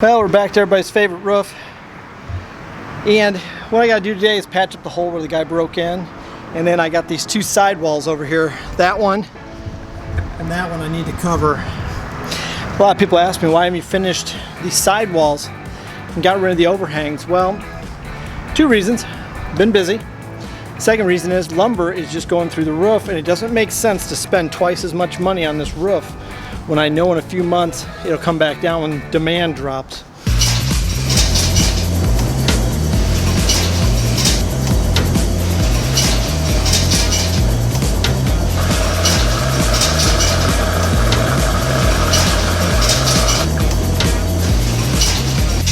Well, we're back to everybody's favorite roof, and what I gotta do today is patch up the hole where the guy broke in, and then I got these two side walls over here, that one and that one I need to cover. A lot of people ask me why haven't you finished these side walls and got rid of the overhangs. Well, two reasons: been busy. Second reason is lumber is just going through the roof, and it doesn't make sense to spend twice as much money on this roof when I know in a few months it'll come back down when demand drops.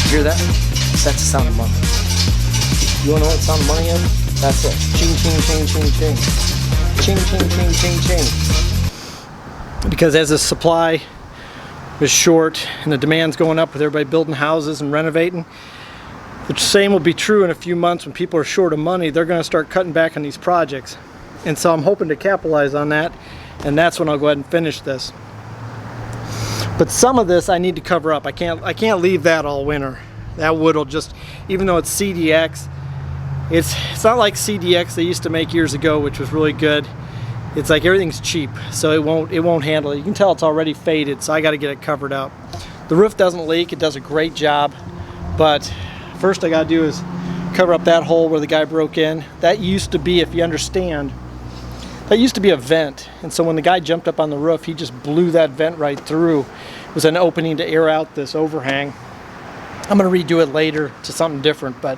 You hear that? That's the sound of money. You wanna know what the sound of money is? That's it. Ching, ching, ching, ching, ching. Ching, ching, ching, ching, ching. Because as the supply is short and the demand's going up with everybody building houses and renovating, the same will be true in a few months when people are short of money. They're going to start cutting back on these projects. And so I'm hoping to capitalize on that, and that's when I'll go ahead and finish this. But some of this I need to cover up. I can't leave that all winter. That wood will just, even though it's CDX, it's not like CDX they used to make years ago, which was really good. It's like everything's cheap, so it won't handle it. You can tell it's already faded, so I got to get it covered up. The roof doesn't leak; it does a great job. But first, I got to do is cover up that hole where the guy broke in. That used to be, if you understand, that used to be a vent, and so when the guy jumped up on the roof, he just blew that vent right through. It was an opening to air out this overhang. I'm going to redo it later to something different, but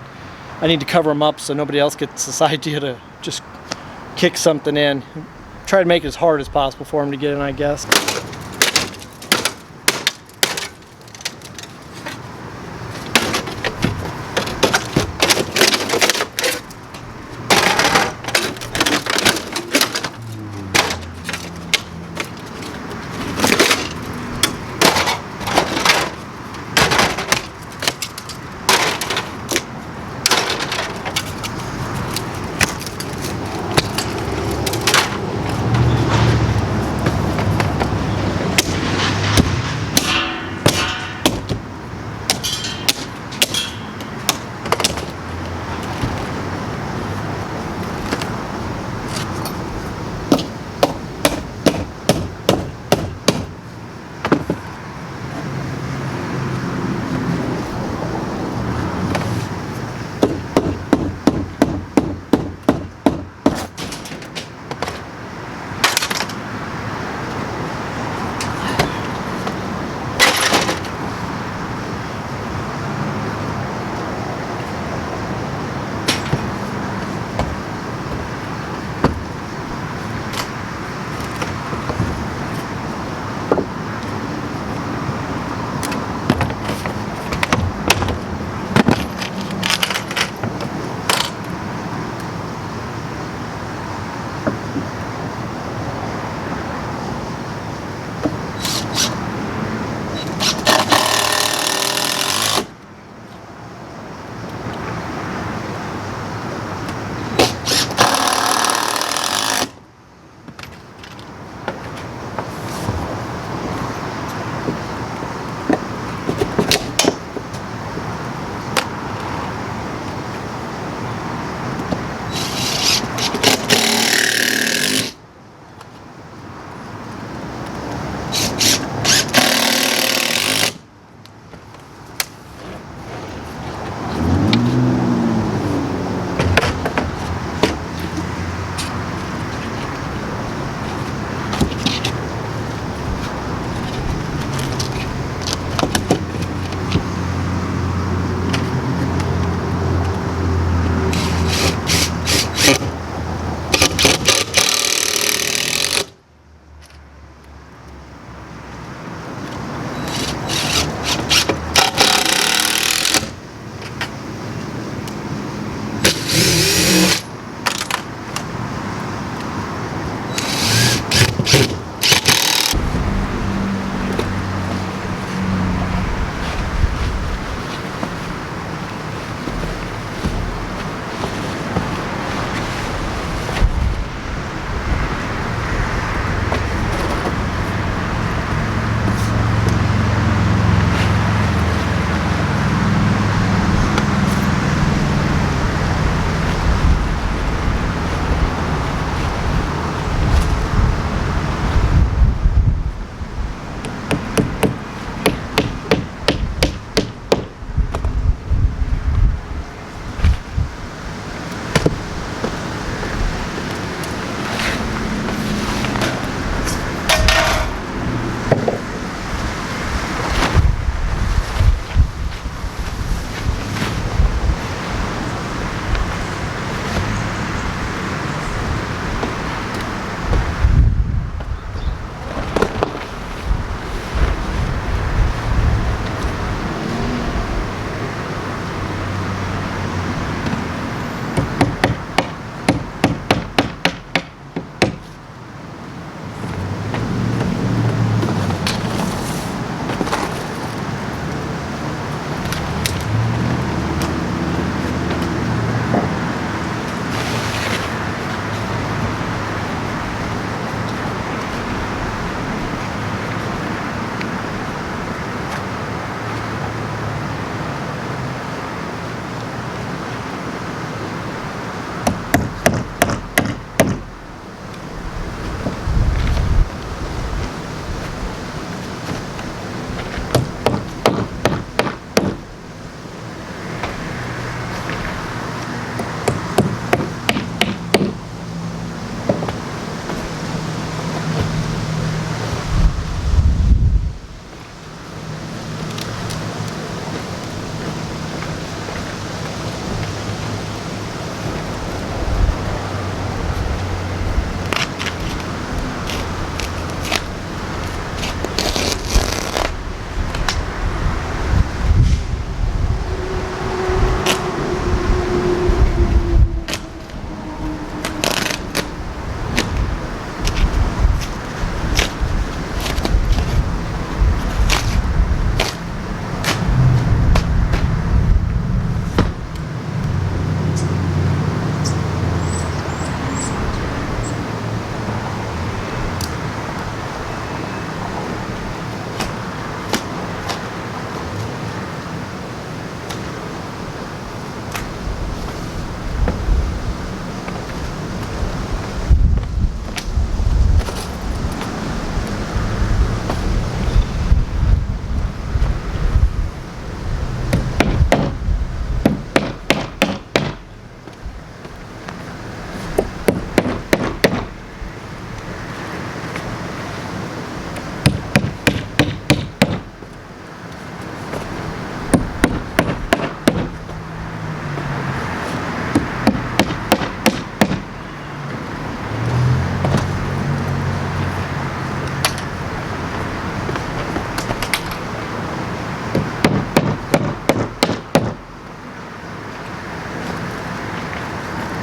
I need to cover them up so nobody else gets this idea to just kick something in. Try to make it as hard as possible for him to get in, I guess.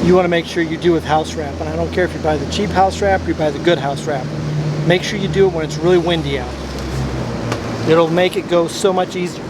you want to make sure you do with house wrap. And I don't care if you buy the cheap house wrap or you buy the good house wrap. Make sure you do it when it's really windy out. It'll make it go so much easier.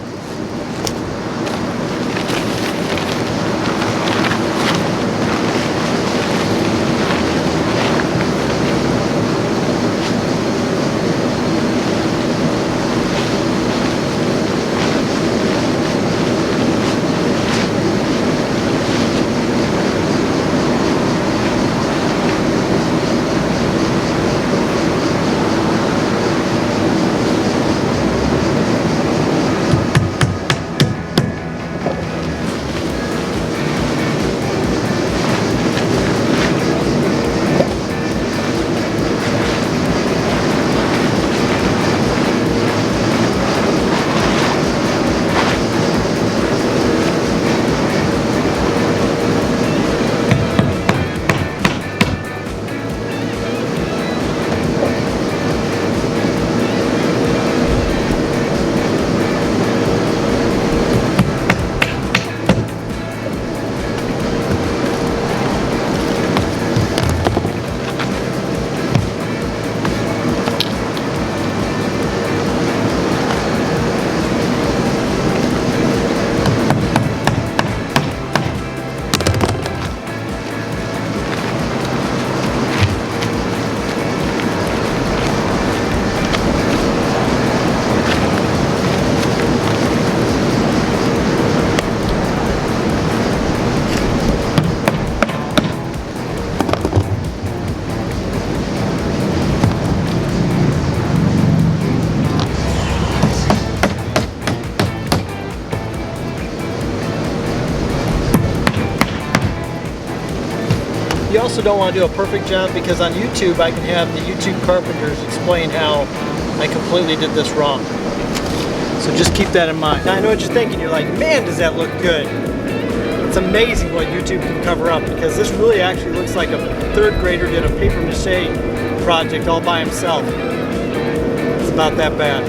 You also don't want to do a perfect job, because on YouTube I can have the YouTube carpenters explain how I completely did this wrong. So just keep that in mind. Now I know what you're thinking. You're like, man, does that look good? It's amazing what YouTube can cover up, because this really actually looks like a third grader did a paper mache project all by himself. It's about that bad.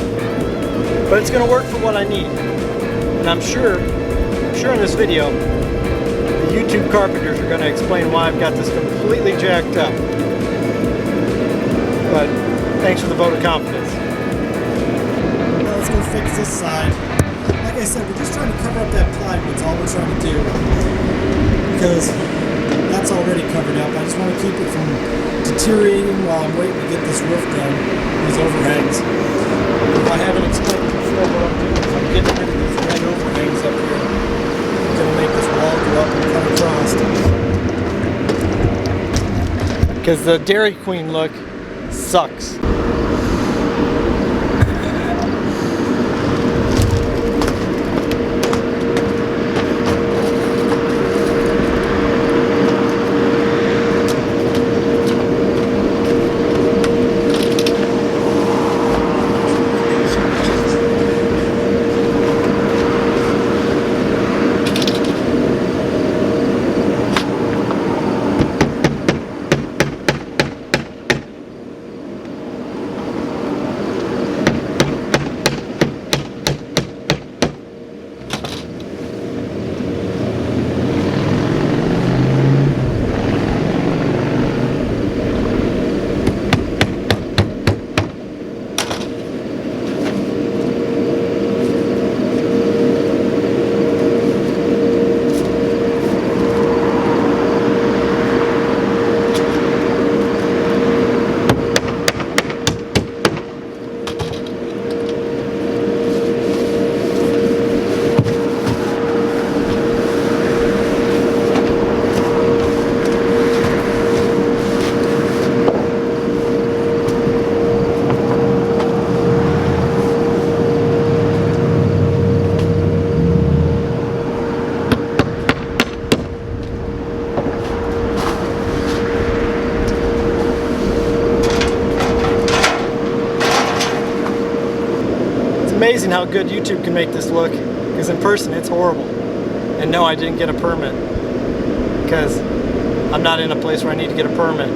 But it's going to work for what I need. And I'm sure in this video, the YouTube carpenters are going to explain why I've got this completely jacked up. But thanks for the vote of confidence. Now let's go fix this side. Like I said, we're just trying to cover up that plywood. That's all we're trying to do. Because that's already covered up. I just want to keep it from deteriorating while I'm waiting to get this roof done. These overhangs. If I haven't explained before, what I'm doing is I'm getting rid of these red overhangs up here. I'm going to make this wall go up and cut across. Because the Dairy Queen look sucks. Amazing how good YouTube can make this look, because in person it's horrible. And no, I didn't get a permit, because I'm not in a place where I need to get a permit.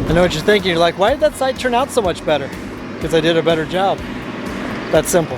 I know what you're thinking. You're like, why did that side turn out so much better? Because I did a better job. That's simple.